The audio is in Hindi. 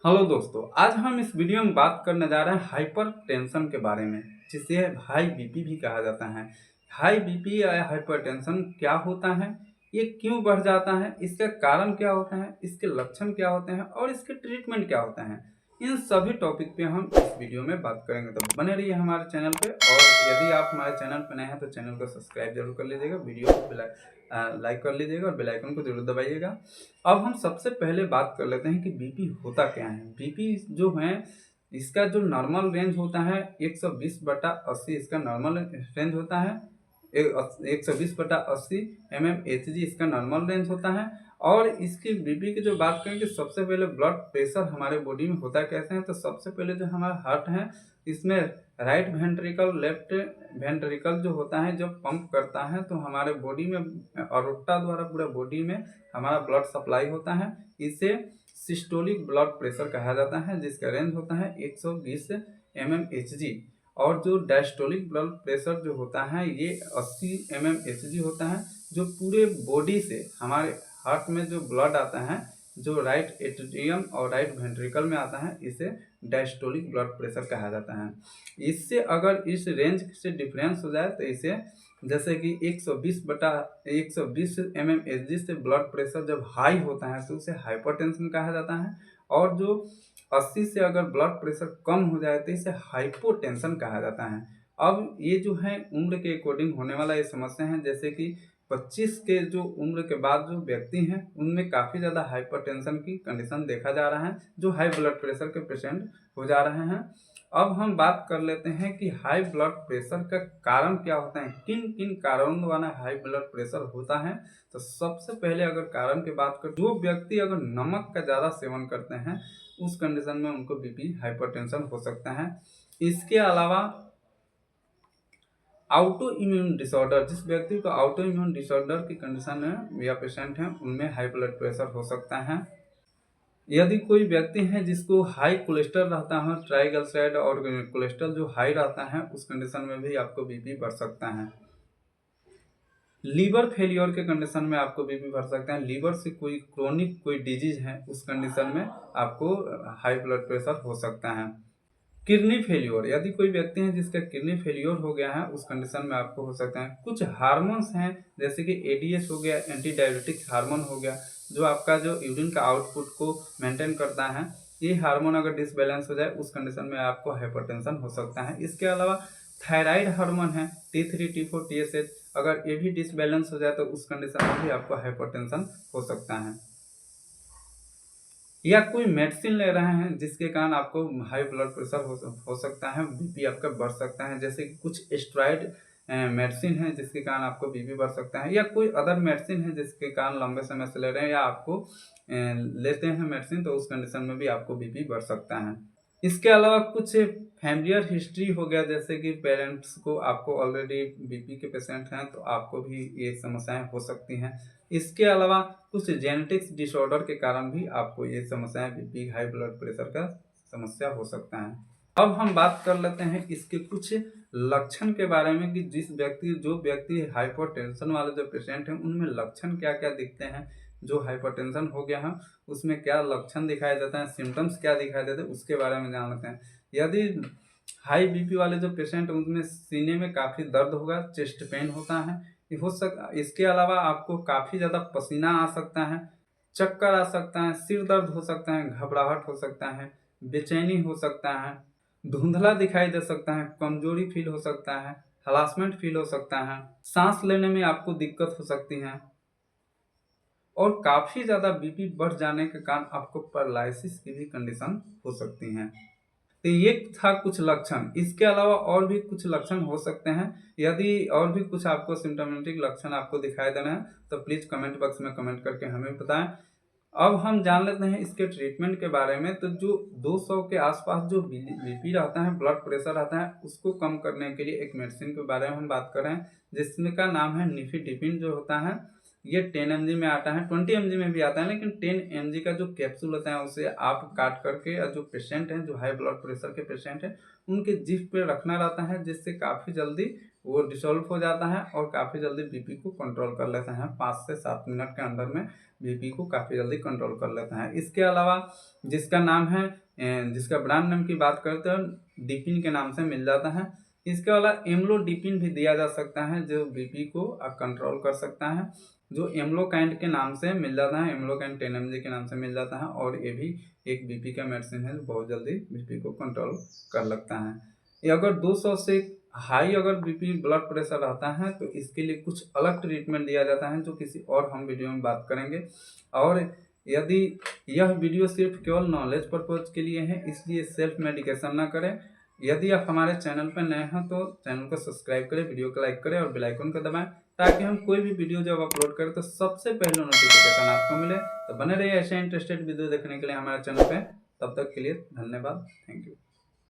हेलो दोस्तों, आज हम इस वीडियो में बात करने जा रहे हैं हाइपर टेंशन के बारे में, जिसे हाई बीपी भी कहा जाता है। हाई बीपी या हाइपर टेंशन क्या होता है, ये क्यों बढ़ जाता है, इसका कारण क्या होता है, इसके लक्षण क्या होते हैं और इसके ट्रीटमेंट क्या होता है, इन सभी टॉपिक पे हम इस वीडियो में बात करेंगे। तो बने रहिए हमारे चैनल पे, और यदि आप हमारे चैनल पर नए हैं तो चैनल को सब्सक्राइब जरूर कर लीजिएगा, वीडियो को लाइक कर लीजिएगा और बेल आइकन को जरूर दबाइएगा। अब हम सबसे पहले बात कर लेते हैं कि बीपी होता क्या है। बीपी जो है, इसका जो नॉर्मल रेंज होता है 120/80, इसका नॉर्मल रेंज होता है। 120/80 mmHg इसका नॉर्मल रेंज होता है। और इसकी बीपी की जो बात करें कि सबसे पहले ब्लड प्रेशर हमारे बॉडी में होता कैसे है, तो सबसे पहले जो हमारा हार्ट है, इसमें राइट वेंट्रिकल लेफ्ट वेंट्रिकल जो होता है, जब पंप करता है तो हमारे बॉडी में अरोटा द्वारा पूरा बॉडी में हमारा ब्लड सप्लाई होता है। इसे सिस्टोलिक ब्लड प्रेशर कहा जाता है, जिसका रेंज होता है 120 mmHg। और जो डायस्टोलिक ब्लड प्रेशर जो होता है, ये 80 mmHg होता है, जो पूरे बॉडी से हमारे हार्ट में जो ब्लड आता है, जो राइट एट्रियम और राइट वेंट्रिकल में आता है, इसे डायस्टोलिक ब्लड प्रेशर कहा जाता है। इससे अगर इस रेंज से डिफरेंस हो जाए तो इसे, जैसे कि 120/120 mmHg से ब्लड प्रेशर जब हाई होता है तो उसे हाइपरटेंशन कहा जाता है। और जो 80 से अगर ब्लड प्रेशर कम हो जाए तो इसे हाइपोटेंशन कहा जाता है। अब ये जो है उम्र के अकॉर्डिंग होने वाला ये समस्या है, जैसे कि 25 के जो उम्र के बाद जो व्यक्ति हैं, उनमें काफ़ी ज़्यादा हाइपरटेंशन की कंडीशन देखा जा रहा है, जो हाई ब्लड प्रेशर के पेशेंट हो जा रहे हैं। अब हम बात कर लेते हैं कि हाई ब्लड प्रेशर का कारण क्या होता है, किन किन कारणों द्वारा हाई ब्लड प्रेशर होता है। तो सबसे पहले अगर कारण की बात करें, जो व्यक्ति अगर नमक का ज़्यादा सेवन करते हैं, उस कंडीशन में उनको बीपी हाइपरटेंशन हो सकता है। इसके अलावा ऑटो इम्यून डिसऑर्डर, जिस व्यक्ति को ऑटो इम्यून डिसऑर्डर की कंडीशन है या पेशेंट है, उनमें हाई ब्लड प्रेशर हो सकता है। यदि कोई व्यक्ति है जिसको हाई कोलेस्ट्रॉल रहता है, ट्राइग्लिसराइड और कोलेस्ट्रॉल जो हाई रहता है, उस कंडीशन में भी आपको बीपी बढ़ सकता है। लीवर फेलियर के कंडीशन में आपको बीपी बढ़ सकता है। लीवर से कोई क्रोनिक कोई डिजीज है, उस कंडीशन में आपको हाई ब्लड प्रेशर हो सकता है। किडनी फेल्योर, यदि कोई व्यक्ति है जिसका किडनी फेल्योर हो गया है, उस कंडीशन में आपको हो सकता है। कुछ हार्मोन्स हैं, जैसे कि एडीएस हो गया, एंटी डायबिटिक हार्मोन हो गया, जो आपका जो यूरिन का आउटपुट को मेंटेन करता है, ये हार्मोन अगर डिसबैलेंस हो जाए, उस कंडीशन में आपको हाइपरटेंशन हो सकता है। इसके अलावा थायराइड हार्मोन है, T3 T4 TSH, अगर ये भी डिसबैलेंस हो जाए तो उस कंडीशन में भी आपको हाइपरटेंशन हो सकता है। या कोई मेडिसिन ले रहे हैं जिसके कारण आपको हाई ब्लड प्रेशर हो सकता है, बीपी आपका बढ़ सकता है। जैसे कि कुछ स्टेरॉइड मेडिसिन है जिसके कारण आपको बीपी बढ़ सकता है, या कोई अदर मेडिसिन है जिसके कारण लंबे समय से ले रहे हैं, या आपको लेते हैं मेडिसिन, तो उस कंडीशन में भी आपको बीपी बढ़ सकता है। इसके अलावा कुछ फैमिलियर हिस्ट्री हो गया, जैसे कि पेरेंट्स को आपको ऑलरेडी बीपी के पेशेंट हैं, तो आपको भी ये समस्याएं हो सकती हैं। इसके अलावा कुछ जेनेटिक्स डिसऑर्डर के कारण भी आपको ये समस्याएं, बीपी हाई ब्लड प्रेशर का समस्या हो सकता है। अब हम बात कर लेते हैं इसके कुछ लक्षण के बारे में, कि जो व्यक्ति हाइपरटेंशन वाले जो पेशेंट हैं, उनमें लक्षण क्या क्या दिखते हैं। जो हाइपरटेंशन हो गया है उसमें क्या लक्षण दिखाई देते हैं, सिम्टम्स क्या दिखाई देते हैं, उसके बारे में जान लेते हैं। यदि हाई बीपी वाले जो पेशेंट हैं, उनमें सीने में काफ़ी दर्द होगा, चेस्ट पेन होता है, इसके अलावा आपको काफ़ी ज़्यादा पसीना आ सकता है, चक्कर आ सकता है, सिर दर्द हो सकता है, घबराहट हो सकता है, बेचैनी हो सकता है, धुंधला दिखाई दे सकता है, कमजोरी फील हो सकता है, हरासमेंट फील हो सकता है, सांस लेने में आपको दिक्कत हो सकती है, और काफ़ी ज़्यादा बीपी बढ़ जाने के कारण आपको पैरालिसिस की भी कंडीशन हो सकती है। तो ये था कुछ लक्षण। इसके अलावा और भी कुछ लक्षण हो सकते हैं। यदि और भी कुछ आपको सिम्टोमेटिक लक्षण आपको दिखाई दे रहे हैं, तो प्लीज़ कमेंट बॉक्स में कमेंट करके हमें बताएं। अब हम जान लेते हैं इसके ट्रीटमेंट के बारे में। तो जो 200 के आसपास जो बीपी रहता है, ब्लड प्रेशर रहता है, उसको कम करने के लिए एक मेडिसिन के बारे में हम बात कर रहे हैं, जिसका नाम है निफिडिपिन जो होता है। ये 10 mg में आता है, 20 mg में भी आता है, लेकिन 10 mg का जो कैप्सूल होता है, उसे आप काट करके, जो पेशेंट हैं, जो हाई ब्लड प्रेशर के पेशेंट हैं, उनके जीभ पे रखना रहता है, जिससे काफ़ी जल्दी वो डिसॉल्व हो जाता है और काफ़ी जल्दी बीपी को कंट्रोल कर लेते हैं। 5 से 7 मिनट के अंदर में बीपी को काफ़ी जल्दी कंट्रोल कर लेते हैं। इसके अलावा जिसका नाम है जिसका ब्रांड नेम की बात करते हैं डिपिन के नाम से मिल जाता है। इसके अलावा एम्लोडिपिन भी दिया जा सकता है जो बीपी को कंट्रोल कर सकता है, जो एम्लोकाइंड के नाम से मिल जाता है, एम्लोकाइंड 10 mg के नाम से मिल जाता है और ये भी एक बीपी का मेडिसिन है जो बहुत जल्दी बीपी को कंट्रोल कर लगता है। ये अगर 200 से हाई अगर बीपी ब्लड प्रेशर रहता है तो इसके लिए कुछ अलग ट्रीटमेंट दिया जाता है जो किसी और हम वीडियो में बात करेंगे। और यदि यह वीडियो सिर्फ केवल नॉलेज पर्पज के लिए है, इसलिए सेल्फ मेडिकेशन ना करें। यदि आप हमारे चैनल पर नए हैं तो चैनल को सब्सक्राइब करें, वीडियो को लाइक करें और बेल आइकन को दबाएं ताकि हम कोई भी वीडियो जब अपलोड करें तो सबसे पहले नोटिफिकेशन आपको मिले। तो बने रहिए ऐसे इंटरेस्टेड वीडियो देखने के लिए हमारे चैनल पे। तब तक के लिए धन्यवाद, थैंक यू।